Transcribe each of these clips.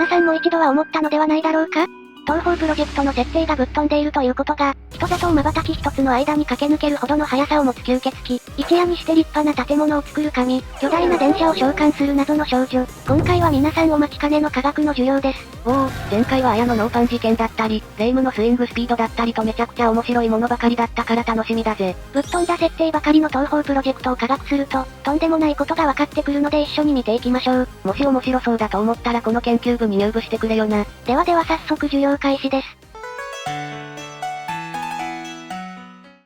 さんも一度は思ったのではないだろうか？東方プロジェクトの設定がぶっ飛んでいるということが、人里を瞬き一つの間に駆け抜けるほどの速さを持つ吸血鬼、一夜にして立派な建物を作る神、巨大な電車を召喚する謎の少女。今回は皆さんお待ちかねの科学の授業です。おお、前回は綾のノーパン事件だったり、霊夢のスイングスピードだったりとめちゃくちゃ面白いものばかりだったから楽しみだぜ。ぶっ飛んだ設定ばかりの東方プロジェクトを科学すると、とんでもないことが分かってくるので一緒に見ていきましょう。もし面白そうだと思ったらこの研究部に入部してくれよな。では早速授業開始です。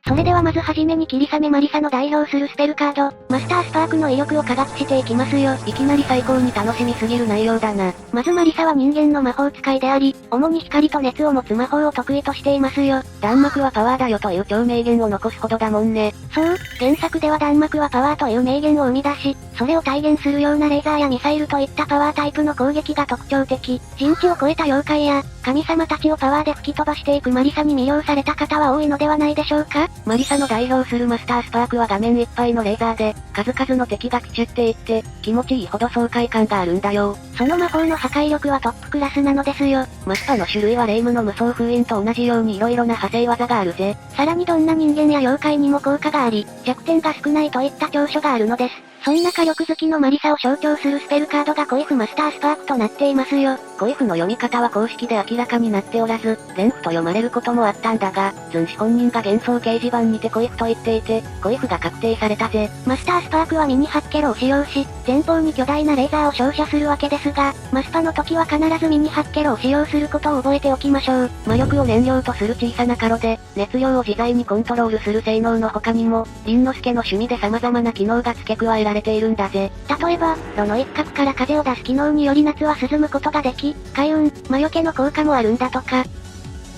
それではまずはじめに霧雨マリサの代表するスペルカード、マスタースパークの威力を科学していきますよ。いきなり最高に楽しみすぎる内容だな。まずマリサは人間の魔法使いであり、主に光と熱を持つ魔法を得意としていますよ。弾幕はパワーだよという超名言を残すほどだもんね。そう、原作では弾幕はパワーという名言を生み出し、それを体現するようなレーザーやミサイルといったパワータイプの攻撃が特徴的。人知を超えた妖怪や、神様たちをパワーで吹き飛ばしていくマリサに魅了された方は多いのではないでしょうか？マリサの代表するマスタースパークは画面いっぱいのレーザーで、数々の敵がピチュっていって、気持ちいいほど爽快感があるんだよ。その魔法の破壊力はトップクラスなのですよ。マスパの種類は霊夢の無双封印と同じように色々な派生技があるぜ。さらにどんな人間や妖怪にも効果があり、弱点が少ないといった長所があるのです。そんな火力好きのマリサを象徴するスペルカードがコイフマスタースパークとなっていますよ。コイフの読み方は公式で明らかになっておらず、レンフと読まれることもあったんだが、ズン氏本人が幻想掲示板にてコイフと言っていて、コイフが確定されたぜ。マスタースパークはミニハッケロを使用し、前方に巨大なレーザーを照射するわけですが、マスパの時は必ずミニハッケロを使用することを覚えておきましょう。魔力を燃料とする小さなカロで、熱量を自在にコントロールする性能の他にも、凛之助の趣味で様々な機能が付け加えられているんだぜ。例えば、炉の一角から風を出す機能により夏は涼むことができ、開運、魔除けの効果もあるんだとか。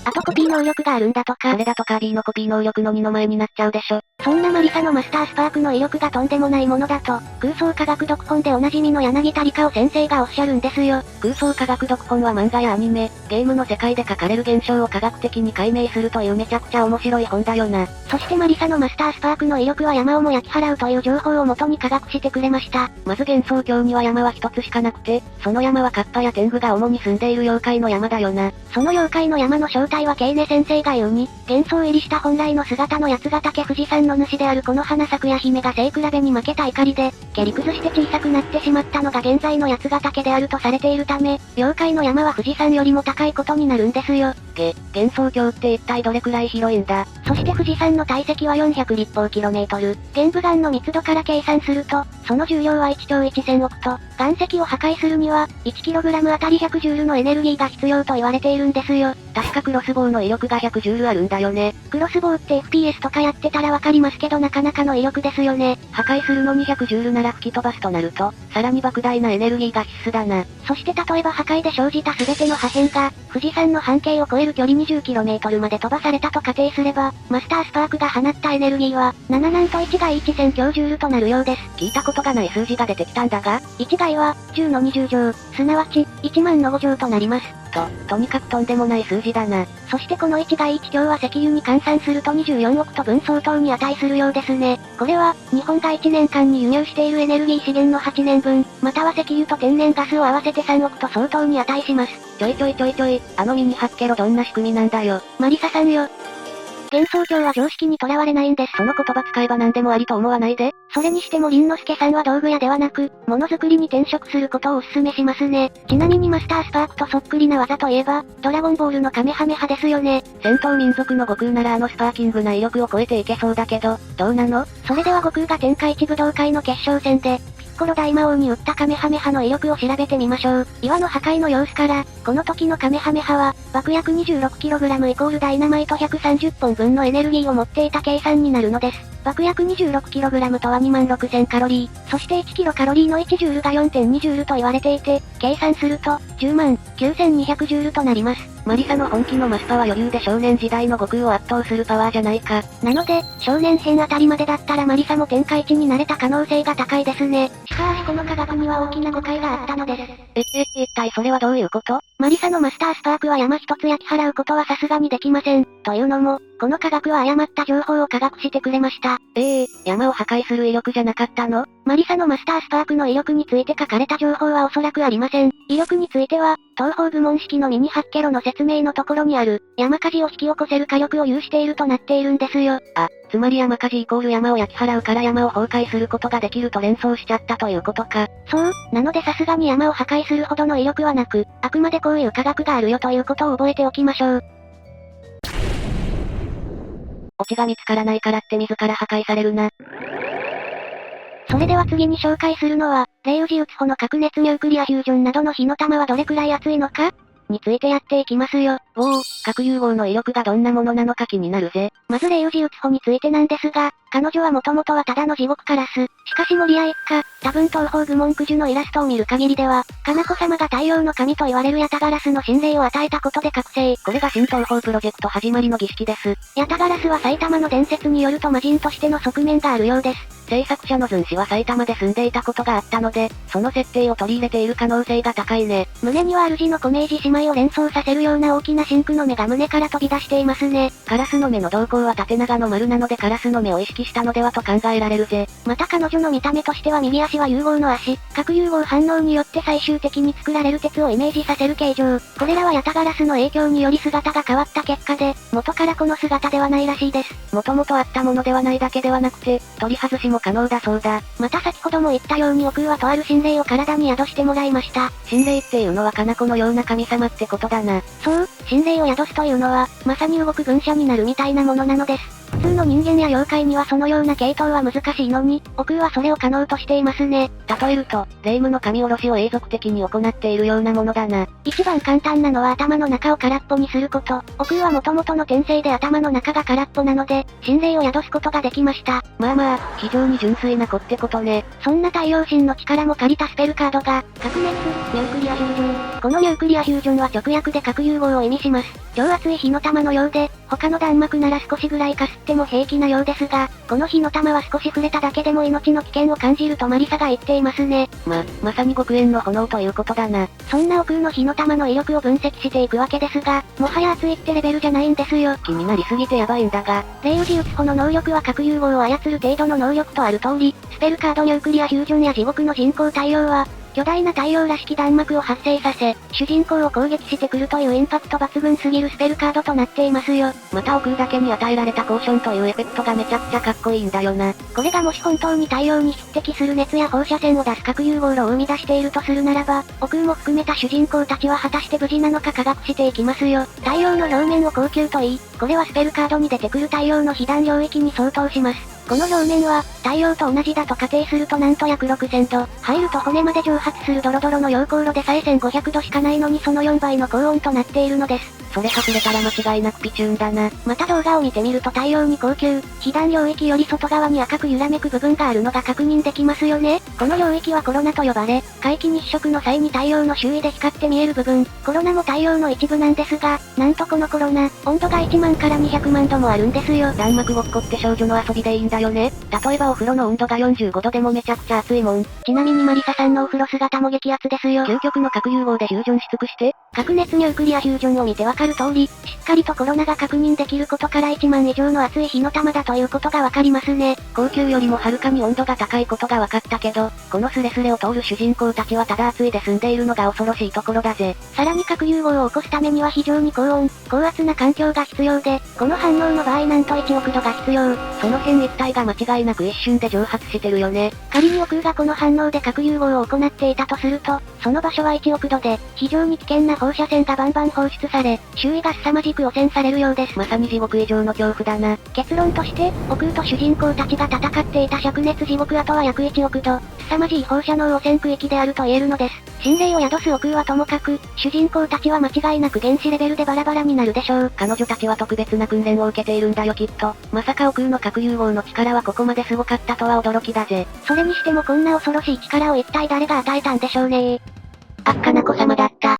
あとコピー能力があるんだとか。これだとカービィのコピー能力の2の前になっちゃうでしょ。そんなマリサのマスタースパークの威力がとんでもないものだと、空想科学読本でおなじみの柳田理香先生がおっしゃるんですよ。空想科学読本は漫画やアニメ、ゲームの世界で書かれる現象を科学的に解明するというめちゃくちゃ面白い本だよな。そしてマリサのマスタースパークの威力は山をも焼き払うという情報を元に科学してくれました。まず幻想郷には山は一つしかなくて、その山はカッパや天狗が主に住んでいる妖怪の山だよな。その妖怪の山の正体はケイネ先生が言うに、幻想入りした本来の姿の八ヶ岳富士山の主であるこの花咲や姫が背比べに負けた怒りで、蹴り崩して小さくなってしまったのが現在の八ヶ岳であるとされているため、妖怪の山は富士山よりも高いことになるんですよ。幻想郷って一体どれくらい広いんだ？そして富士山の体積は400立方キロメートル。玄武岩の密度から計算すると、その重量は1兆1000億と、岩石を破壊するには、1kg あたり100ジュールのエネルギーが必要と言われているんですよ。確かクロスボウの威力が100ジュールあるんだよね。クロスボウって FPS とかやってたらわかりますけどなかなかの威力ですよね。破壊するのに100ジュールなら吹き飛ばすとなると、さらに莫大なエネルギーが必須だな。そして例えば破壊で生じた全ての破片が、富士山の半径を超える距離 20km まで飛ばされたと仮定すれば、マスタースパークが放ったエネルギーは、7なんと1が1000キロジュールとなるようです。聞いたことがない数字が出てきたんだが、1外は、10の20乗、すなわち、1万の5乗となります。とにかくとんでもない数字だな。そしてこの1外1強は石油に換算すると24億と分相当に値するようですね。これは、日本が1年間に輸入しているエネルギー資源の8年分、または石油と天然ガスを合わせて3億と相当に値します。ちょい、あのミニハッケロどんな仕組みなんだよ。マリサさんよ。幻想郷は常識にとらわれないんです。その言葉使えば何でもありと思わないで。それにしても凛之助さんは道具屋ではなく、ものづくりに転職することをお勧めしますね。ちなみにマスタースパークとそっくりな技といえば、ドラゴンボールのカメハメハですよね。戦闘民族の悟空ならあのスパーキングな威力を超えていけそうだけど、どうなの？それでは悟空が天下一武道会の決勝戦で、ピッコロ大魔王に打ったカメハメハの威力を調べてみましょう。岩の破壊の様子から、この時のカメハメハは、爆薬 26kg イコールダイナマイト130本分のエネルギーを持っていた計算になるのです。爆薬 26kg とは26000カロリー、そして1キロカロリーの1ジュールが 4.2 ジュールと言われていて、計算すると、10万9200ジュールとなります。マリサの本気のマスパは余裕で少年時代の悟空を圧倒するパワーじゃないか。なので、少年編あたりまでだったらマリサも天下一になれた可能性が高いですね。しかしこの科学には大きな誤解があったのです。一体それはどういうこと？マリサのマスタースパークは山一つ焼き払うことはさすがにできません。というのも、この科学は誤った情報を科学してくれました。山を破壊する威力じゃなかったの？マリサのマスタースパークの威力について書かれた情報はおそらくありません。威力については、東方部門式のミニハッケロの説明のところにある、山火事を引き起こせる火力を有しているとなっているんですよ。つまり山火事イコール山を焼き払うから山を崩壊することができると連想しちゃったということか。そう、なのでさすがに山を破壊するほどの威力はなく、あくまでこういう科学があるよということを覚えておきましょう。オチが見つからないからって自ら破壊されるな。それでは次に紹介するのは、レイウジウツホの核熱ニュークリアフュージョンなどの火の玉はどれくらい熱いのかについてやっていきますよ。核融合の威力がどんなものなのか気になるぜ。まずレイウジウツホについてなんですが、彼女はもともとはただの地獄カラス。しかし森谷一家、多分東方愚問九樹のイラストを見る限りでは、かな子様が太陽の神と言われるヤタガラスの神霊を与えたことで覚醒。これが新東方プロジェクト始まりの儀式です。ヤタガラスは埼玉の伝説によると魔人としての側面があるようです。制作者のズン氏は埼玉で住んでいたことがあったので、その設定を取り入れている可能性が高いね。胸には主の米示姉妹を連想させるような大きな真空の目が胸から飛び出していますね。カラスの目の動向は縦長の丸なのでカラスの目を意識したのではと考えられるぜ。また彼女の見た目としては右足は融合の足、核融合反応によって最終的に作られる鉄をイメージさせる形状。これらはヤタガラスの影響により姿が変わった結果で、元からこの姿ではないらしいです。もともとあったものではないだけではなくて、取り外しも可能だそうだ。また先ほども言ったように奥はとある神霊を体に宿してもらいました。神霊っていうのはカナコのような神様ってことだな。そう、神霊を宿すというのは、まさに動く分社になるみたいなものなのです。普通の人間や妖怪にはそのような系統は難しいのに、奥はそれを可能としていますね。例えると、霊夢の神下ろしを永続的に行っているようなものだな。一番簡単なのは頭の中を空っぽにすること。奥は元々の転生で頭の中が空っぽなので、神霊を宿すことができました。まあ、非常に純粋な子ってことね。そんな太陽神の力も借りたスペルカードが、核熱、ニュークリアフュージョン。このニュークリアフュージョンは直訳で核融合を意味します。超熱い火の玉のようで、他の弾幕なら少しぐらいかすっても平気なようですが、この火の玉は少し触れただけでも命の危険を感じるとマリサが言っていますね。まさに極限の炎ということだな。そんな奥の火の玉の威力を分析していくわけですが、もはや熱いってレベルじゃないんですよ。気になりすぎてやばいんだが。レイウジウツホの能力は核融合を操る程度の能力とある通り、スペルカードニュークリアフュージョンや地獄の人工太陽は、巨大な太陽らしき弾幕を発生させ、主人公を攻撃してくるというインパクト抜群すぎるスペルカードとなっていますよ。また奥だけに与えられたコーションというエフェクトがめちゃくちゃかっこいいんだよな。これがもし本当に太陽に匹敵する熱や放射線を出す核融合炉を生み出しているとするならば、奥も含めた主人公たちは果たして無事なのか科学していきますよ。太陽の表面を高級と言い、これはスペルカードに出てくる太陽の被弾領域に相当します。この表面は、太陽と同じだと仮定するとなんと約6000度。入ると骨まで蒸発するドロドロの溶鉱炉でさえ1500度しかないのにその4倍の高温となっているのです。それ外れたら間違いなくピチューンだな。また動画を見てみると太陽に高級、被弾領域より外側に赤く揺らめく部分があるのが確認できますよね。この領域はコロナと呼ばれ、皆既日食の際に太陽の周囲で光って見える部分、コロナも太陽の一部なんですが、なんとこのコロナ、温度が1万から200万度もあるんですよ。弾幕ごっこって少女の遊びでいいんだよね。例えばお風呂の温度が45度でもめちゃくちゃ熱いもん。ちなみにマリサさんのお風呂姿も激アツですよ。究極の核融合でフュージョンし尽くして。核熱ニュークリアフュージョンを見てわかる通り、しっかりとコロナが確認できることから1万以上の熱い火の玉だということがわかりますね。高級よりもはるかに温度が高いことが分かったけど、このスレスレを通る主人公たちはただ熱いで済んでいるのが恐ろしいところだぜ。さらに核融合を起こすためには非常に高温、高圧な環境が必要で、この反応の場合なんと1億度が必要。その辺一帯が間違いなく一瞬で蒸発してるよね。仮に奥がこの反応で核融合を行っていたとすると、その場所は1億度で、非常に危険な放射線がバンバン放出され、周囲が凄まじく汚染されるようです。まさに地獄以上の恐怖だな。結論として、奥と主人公たちが戦っていた灼熱地獄跡は約1億度、凄まじい放射能汚染区域であると言えるのです。神霊を宿す奥はともかく、主人公たちは間違いなく原子レベルでバラバラになるでしょう。彼女たちは特別な訓練を受けているんだよきっと。まさか奥の核融合の力はここまですごかったとは驚きだぜ。それにしてもこんな恐ろしい力を一体誰が与えたんでしょうね。かな子様だった。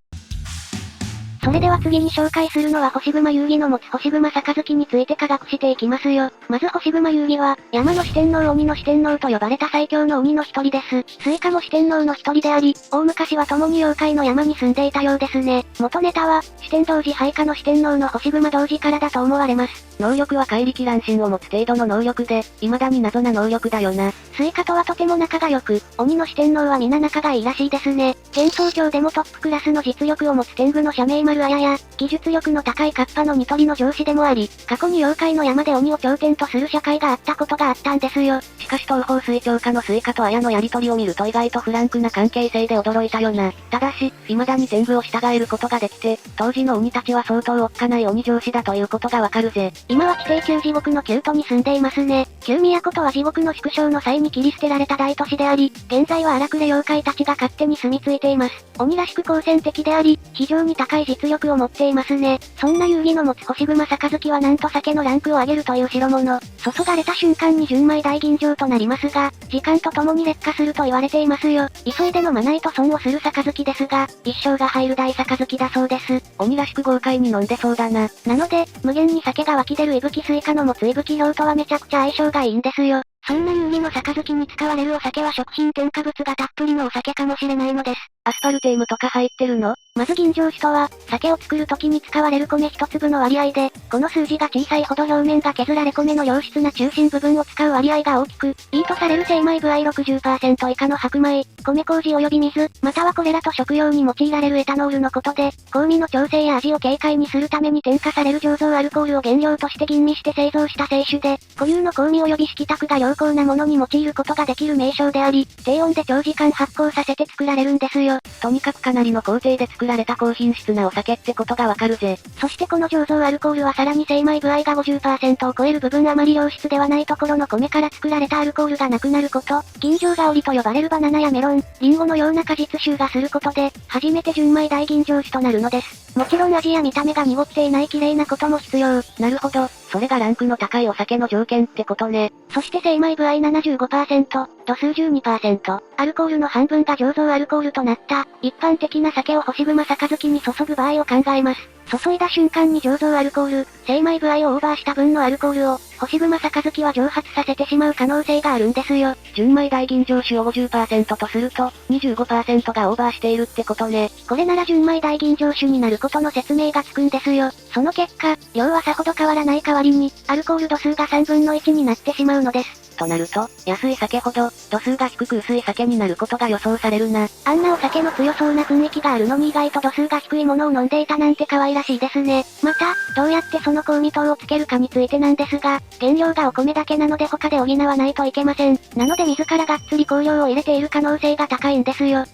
それれでは次に紹介するのは星熊遊戯の持つ星熊杯について科学していきますよ。まず星熊遊戯は、山の四天王鬼の四天王と呼ばれた最強の鬼の一人です。スイカも四天王の一人であり、大昔は共に妖怪の山に住んでいたようですね。元ネタは、四天童子配下の四天王の星熊童子からだと思われます。能力は怪力乱心を持つ程度の能力で、未だに謎な能力だよな。スイカとはとても仲が良く、鬼の四天王は皆仲がいいらしいですね。幻想郷でもトップクラスの実力を持つ天狗の社名丸綾や、技術力の高いカッパのニトリの上司でもあり、過去に妖怪の山で鬼を頂点とする社会があったことがあったんですよ。しかし東方水長家のスイカと綾のやりとりを見ると意外とフランクな関係性で驚いたよな。ただし、未だに天狗を従えることができて、当時の鬼たちは相当おっかない鬼上司だということがわかるぜ。今は地底旧地獄の旧都に住んでいますね。旧都とは地獄の縮小の際に切り捨てられた大都市であり、現在は荒くれ妖怪たちが勝手に住み着いています。鬼らしく好戦的であり、非常に高い実力を持っていますね。そんな遊戯の持つ星熊杯はなんと酒のランクを上げるという代物。注がれた瞬間に純米大吟醸となりますが、時間とともに劣化すると言われていますよ。急いで飲まないと損をする杯ですが、一生が入る大杯だそうです。鬼らしく豪快に飲んでそうだな。なので、無限に酒が湧き出る伊吹スイカの持つ伊吹氷とはめちゃくちゃ相性がいいんですよ。そんな遊戯の杯に使われるお酒は食品添加物がたっぷりのお酒かもしれないのです。アスパルテームとか入ってるの？まず吟醸酒とは、酒を作る時に使われる米一粒の割合で、この数字が小さいほど表面が削られ米の良質な中心部分を使う割合が大きく、いいとされる精米部合 60% 以下の白米、米麹及び水、またはこれらと食用に用いられるエタノールのことで、香味の調整や味を軽快にするために添加される醸造アルコールを原料として吟味して製造した清酒で、固有の香味及び色沢が良好なものに用いることができる名称であり、低温で長時間発酵させて作られるんですよ。とにかくかなりの工程で作られた高品質なお酒ってことがわかるぜ。そしてこの醸造アルコールはさらに精米部合が 50% を超える部分あまり良質ではないところの米から作られたアルコールがなくなること、吟醸香りと呼ばれるバナナやメロン、リンゴのような果実臭がすることで、初めて純米大吟醸酒となるのです。もちろん味や見た目が濁っていない綺麗なことも必要。なるほど、それがランクの高いお酒の条件ってことね。そして精米部合 75%、度数 12%、アルコールの半分が醸造アルコールとなった、一般的な酒を星熊杯に注ぐ場合を考えます。注いだ瞬間に醸造アルコール、精米部合をオーバーした分のアルコールを、星熊杯は蒸発させてしまう可能性があるんですよ。純米大吟醸酒を 50% とすると、25% がオーバーしているってことね。これなら純米大吟醸酒になることの説明がつくんですよ。その結果、量はさほど変わらない代わりに、アルコール度数が3分の1になってしまうのです。となると、安い酒ほど、度数が低く薄い酒になることが予想されるな。あんなお酒の強そうな雰囲気があるのに意外と度数が低いものを飲んでいたなんて可愛らしいですね。また、どうやってその香味糖をつけるかについてなんですが、原料がお米だけなので他で補わないといけません。なので自らがっつり香料を入れている可能性が高いんですよ。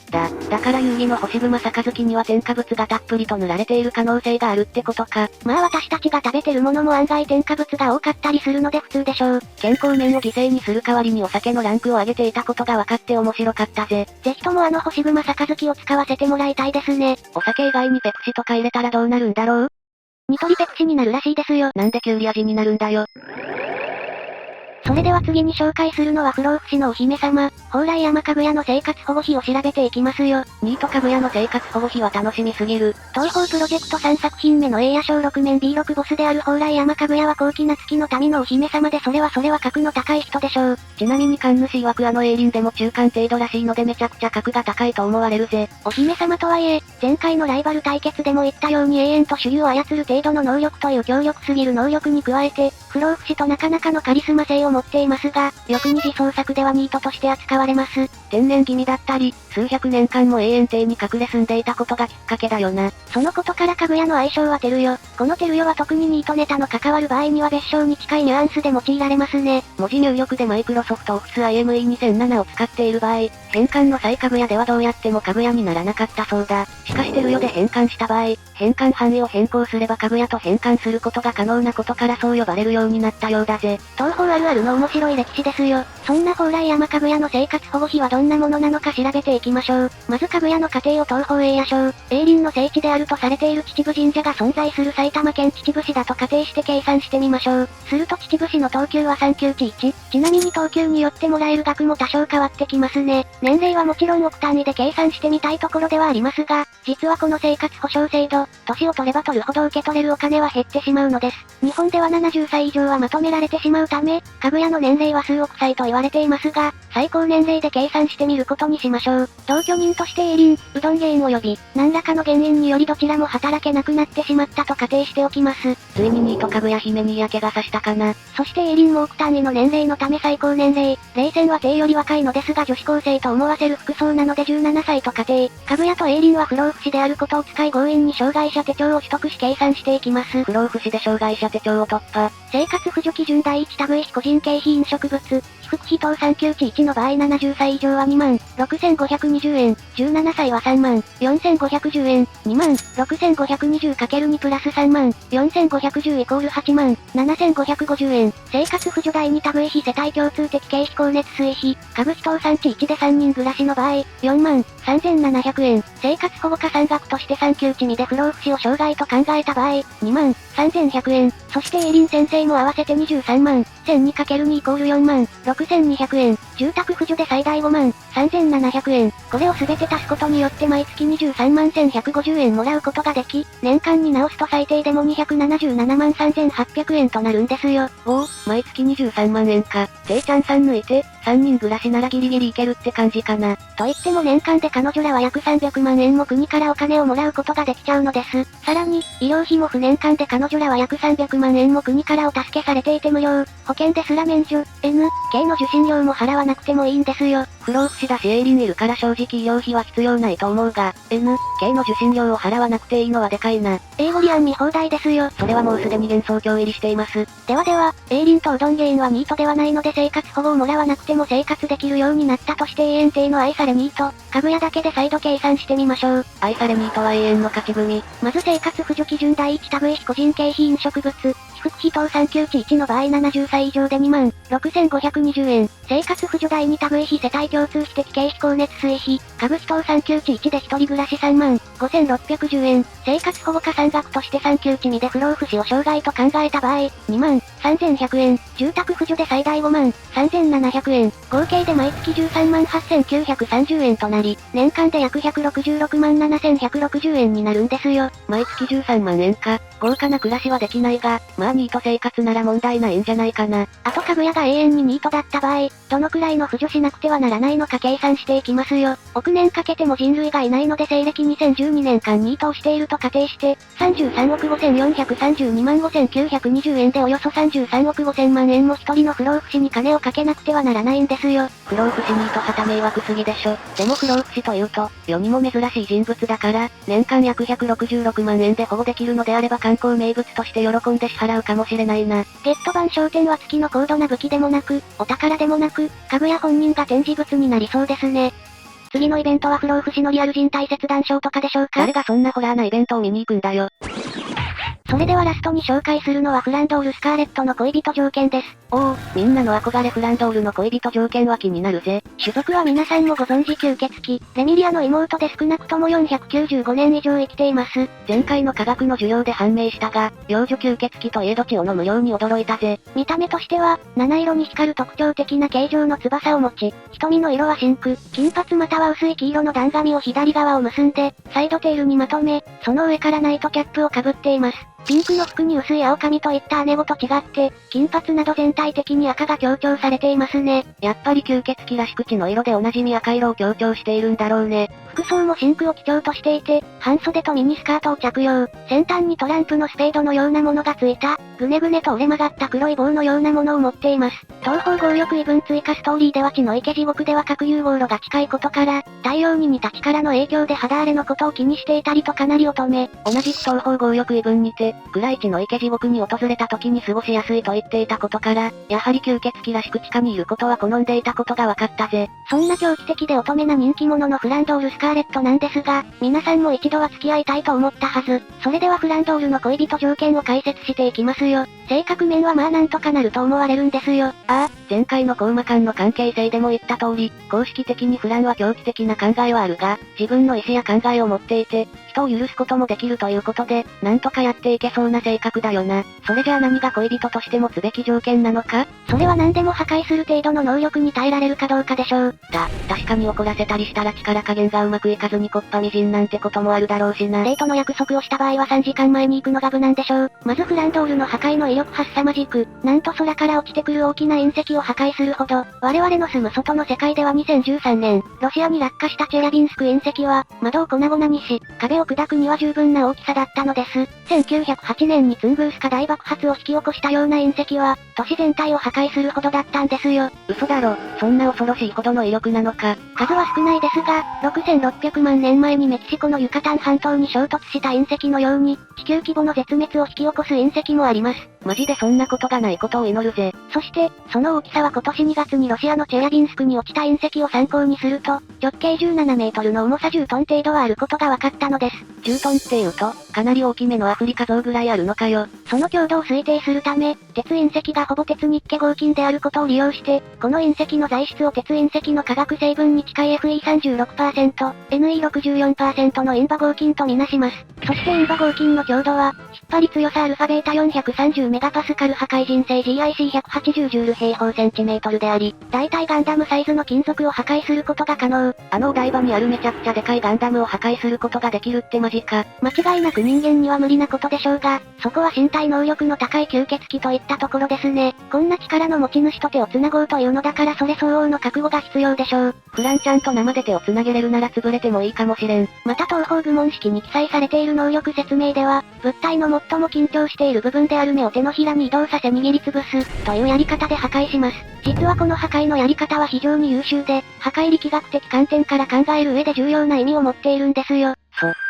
だから遊戯の星熊杯には添加物がたっぷりと塗られている可能性があるってことか。まあ私たちが食べてるものも案外添加物が多かったりするので普通でしょう。健康面を犠牲にする代わりにお酒のランクを上げていたことが分かって面白かったぜ。ぜひともあの星熊杯を使わせてもらいたいですね。お酒以外にペプシとか入れたらどうなるんだろう？ニトリペプシになるらしいですよ。なんでキュウリ味になるんだよ。それでは次に紹介するのは不老不死のお姫様、蓬莱山かぐやの生活保護費を調べていきますよ。ニートかぐやの生活保護費は楽しみすぎる。東方プロジェクト3作品目の A や小6面 B6 ボスである蓬莱山かぐやは高貴な月の民のお姫様でそれは格の高い人でしょう。ちなみに神主曰くあのエイリンでも中間程度らしいのでめちゃくちゃ格が高いと思われるぜ。お姫様とはいえ、前回のライバル対決でも言ったように永遠と手榴を操る程度の能力という強力すぎる能力に加えて、不老不死となかなかのカリスマ性を持っていますが、よく二次創作ではニートとして扱われます。天然気味だったり、数百年間も永遠邸に隠れ住んでいたことがきっかけだよな。そのことからかぐやの愛称はテルヨ。このテルヨは特にニートネタの関わる場合には別称に近いニュアンスで用いられますね。文字入力でマイクロソフトオフィス IME2007 を使っている場合、変換の際かぐやではどうやってもかぐやにならなかったそうだ。しかしテルヨで変換した場合、変換範囲を変更すればかぐやと変換することが可能なことからそう呼ばれるようになったようだぜ。東方あるあるの面白い歴史ですよ。そんな蓬莱山かぐやの生活保護費はどんんなものなのか調べていきましょう。まずかぐやの家庭を東方栄夜称、栄林の聖地であるとされている秩父神社が存在する埼玉県秩父市だと仮定して計算してみましょう。すると秩父市の等級は3級値1。ちなみに等級によってもらえる額も多少変わってきますね。年齢はもちろん億単位で計算してみたいところではありますが、実はこの生活保障制度、年を取れば取るほど受け取れるお金は減ってしまうのです。日本では70歳以上はまとめられてしまうため、かぐやの年齢は数億歳と言われていますが、最高年齢で計算してみることにしましょう。同居人として栄林、うどん芸及び、何らかの原因によりどちらも働けなくなってしまったと仮定しておきます。ついにニートかぐや姫に嫌気がさしたかな。そして栄林も億単位の年齢のため最高年齢、冷戦は定より若いのですが女子高生と思わせる服装なので17歳と仮定。かぐやと栄林は不老不死であることを使い強引に障害者手帳を取得し計算していきます。不老不死で障害者手帳を突破。生活扶助基準第一類非個人経費飲食物、被服費等3級値1の場合70歳以上は26,520円、17歳は34,510円、26,520×2 プラス34,510イコール87,550円、生活扶助第二類非世帯共通的経費光熱水費、家具費等産地1で3人暮らしの場合、43,700円、生活保護加算額として3級値2で不老不死を障害と考えた場合、23,100円、そして栄林先生も合わせて23万、1002×2 イコール4万、6,200円、住宅扶助で最大5万、3,700円、これをすべて足すことによって毎月23万1,150円もらうことができ、年間に直すと最低でも277万3,800円となるんですよ。おお、毎月23万円か。ていちゃんさん抜いて、3人暮らしならギリギリいけるって感じかな。と言っても年間で彼女らは約300万円も国からお金をもらうことができちゃうのです。さらに、医療費も不年間で彼女らは約300万円も国からお助けされていて無料、保険ですら免除、N、K の受診料も払わなくてもいいんですよ。不老不死だし栄林いるから正直医療費は必要ないと思うが、N、K の受診料を払わなくていいのはでかいな。英語リアン見放題ですよ。それはもうすでに幻想郷入りしています。では、栄林とうどん芸はニートではないので生活保護をもらわなくても生活できるようになったとして永遠定の愛されニート、かぐやだけで再度計算してみましょう。愛されニートは永遠の勝ち組。まず生活扶助基準第一類非個人経費飲食物、被服費等3級値1の場合70歳以上で26,520円、生活扶助第二類非世帯共通費的経費光熱水費、家具費等3級値1で一人暮らし35,610円、生活保護加算額として3級値2で不老不死を障害と考えた場合、23,100円、住宅扶助で最大53,700円、合計で毎月138,930円となり、年間で約1667160円になるんですよ。毎月13万円か。豪華な暮らしはできないが、まあニート生活なら問題ないんじゃないかな。あとかぐやが永遠にニートだった場合、どのくらいの扶助しなくてはならないのか計算していきますよ。億年かけても人類がいないので西暦2012年間ニートをしていると仮定して、33億5432万5920円でおよそ33億5000万円も一人の不老不死に金をかけなくてはならないんですよ。不老不死ニートはた迷惑すぎでしょ。でも不老不死というと、世にも珍しい人物だから、年間約166万円で保護できるのであれば観光名物として喜んで支払うかもしれないな。ゲット版商店は月の高度な武器でもなく、お宝でもなく、かぐや本人が展示物になりそうですね。次のイベントは不老不死のリアル人体切断ショーとかでしょうか？誰がそんなホラーなイベントを見に行くんだよ。それではラストに紹介するのはフランドール・スカーレットの恋人条件です。おお、みんなの憧れフランドールの恋人条件は気になるぜ。種族は皆さんもご存知吸血鬼、レミリアの妹で少なくとも495年以上生きています。前回の科学の授業で判明したが、幼女吸血鬼といえど血を飲むように驚いたぜ。見た目としては、七色に光る特徴的な形状の翼を持ち、瞳の色は真紅、金髪または薄い黄色の段紙を左側を結んで、サイドテールにまとめ、その上からナイトキャップをかぶっています。ピンクの服に薄い青髪といった姉子と違って、金髪など全体的に赤が強調されていますね。やっぱり吸血鬼らしく血の色でおなじみ赤色を強調しているんだろうね。服装も真紅を基調としていて、半袖とミニスカートを着用。先端にトランプのスペードのようなものがついた、ぐねぐねと折れ曲がった黒い棒のようなものを持っています。東方合力異分追加ストーリーでは血の池地獄では核融合炉が近いことから、太陽に似た力の影響で肌荒れのことを気にしていたりとかなり乙女。同じく東方合力異分にて、暗い血の池地獄に訪れた時に過ごしやすいと言っていたことから、やはり吸血鬼らしく地下にいることは好んでいたことが分かったぜ。そんな狂気的で乙女な人気者のフランドール・スカーレットなんですが、皆さんも一度は付き合いたいと思ったはず。それではフランドールの恋人条件を解説していきますよ。性格面はまあなんとかなると思われるんですよ。前回のコウマ間の関係性でも言った通り、公式的にフランは狂気的な考えはあるが、自分の意思や考えを持っていて、人を許すこともできるということで、なんとかやっていけそうな性格だよな。それじゃあ何が恋人として持つべき条件なのか？それは何でも破壊する程度の能力に耐えられるかどうかでしょう。確かに怒らせたりしたら力加減がうまくいかずにこっぱみじんなんてこともあるだろうしな。デートの約束をした場合は3時間前に行くのが無難でしょう。まずフランドールの破壊の威力は凄まじく、なんと空から落ちてくる大きな隕石を破壊するほど、我々の住む外の世界では2013年、ロシアに落下したチェリャビンスク隕石は、窓を粉々にし、壁を砕くには十分な大きさだったのです。1908年にツングースカ大爆発を引き起こしたような隕石は、都市全体を破壊するほどだったんですよ。嘘だろ、そんな恐ろしいほどの威力なのか。数は少ないですが、6600万年前にメキシコのユカタン半島に衝突した隕石のように、地球規模の絶滅を引き起こす隕石もあります。マジでそんなことがないことを祈るぜ。そして、その大きさは今年2月にロシアのチェリャビンスクに落ちた隕石を参考にすると、直径17メートルの重さ10トン程度はあることが分かったのです。10トンって言うと、かなり大きめのアフリカゾウぐらいあるのかよ。その強度を推定するため、鉄隕石がほぼ鉄ニッケ合金であることを利用して、この隕石の材質を鉄隕石の化学成分に近い Fe36%、Ne64% のインバ合金とみなします。そしてインバ合金の強度は、引っ張り強さアルファベータ430メガパスカル破壊人性 GIC180 ジュール平方センチメートルであり、大体ガンダムサイズの金属を破壊することが可能。あのお台場にあるめちゃくちゃでかいガンダムを破壊することができるってマジか。間違いなく人間には無理なことでしょうが、そこは身体能力の高い吸血鬼といったところですね。こんな力の持ち主と手を繋ごうというのだからそれ相応の覚悟が必要でしょう。フランちゃんと生で手を繋げれるなら潰れてもいいかもしれん。また東方部門式に記載されている能力説明では、物体の最も緊張している部分である目を手のひらに移動させ握りつぶす、というやり方で破壊します。実はこの破壊のやり方は非常に優秀で、破壊力学的観点から考える上で重要な意味を持っているんですよ。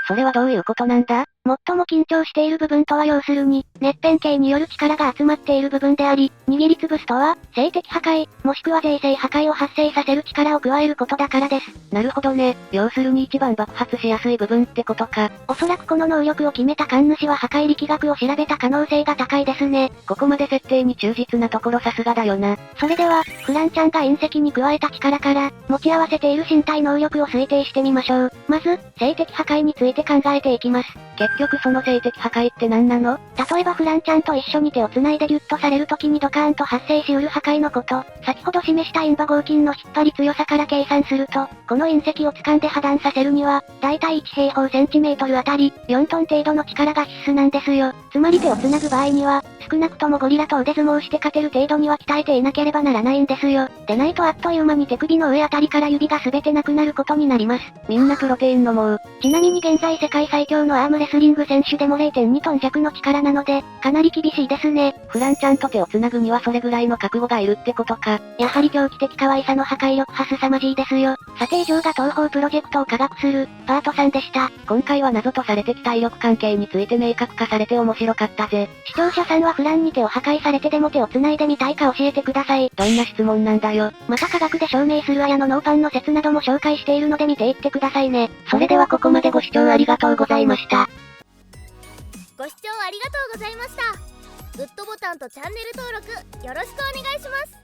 それはどういうことなんだ？最も緊張している部分とは要するに、熱変形による力が集まっている部分であり、握りつぶすとは、性的破壊、もしくは税制破壊を発生させる力を加えることだからです。なるほどね。要するに一番爆発しやすい部分ってことか。おそらくこの能力を決めた神主は破壊力学を調べた可能性が高いですね。ここまで設定に忠実なところさすがだよな。それでは、フランちゃんが隕石に加えた力から、持ち合わせている身体能力を推定してみましょう。まず、性的破壊について考えていきます。結局その性的破壊って何なの？例えばフランちゃんと一緒に手を繋いでギュッとされる時にドカーンと発生しうる破壊のこと。先ほど示したインバ合金の引っ張り強さから計算すると、この隕石を掴んで破断させるには、だいたい1平方センチメートルあたり、4トン程度の力が必須なんですよ。つまり手を繋ぐ場合には、少なくともゴリラと腕相撲して勝てる程度には鍛えていなければならないんですよ。でないとあっという間に手首の上あたりから指が全てなくなることになります。みんなプロテイン飲もう。ちなみに現在世界最強のアームレスリング選手でも 0.2 トン弱の力なので、かなり厳しいですね。フランちゃんと手を繋ぐにはそれぐらいの覚悟がいるってことか。やはり狂気的可愛さの破壊力は凄まじいですよ。さて以上が東方プロジェクトを科学する、パート3でした。今回は謎とされてきた威力関係について明確化されて面白かったぜ。視聴者さんはフランに手を破壊されてでも手を繋いでみたいか教えてください。どんな質問なんだよ。また科学で証明する綾のノーパンの説なども紹介しているので見ていってくださいね。それではここまでご視聴ありがとうございました。ご視聴ありがとうございました。グッドボタンとチャンネル登録よろしくお願いします。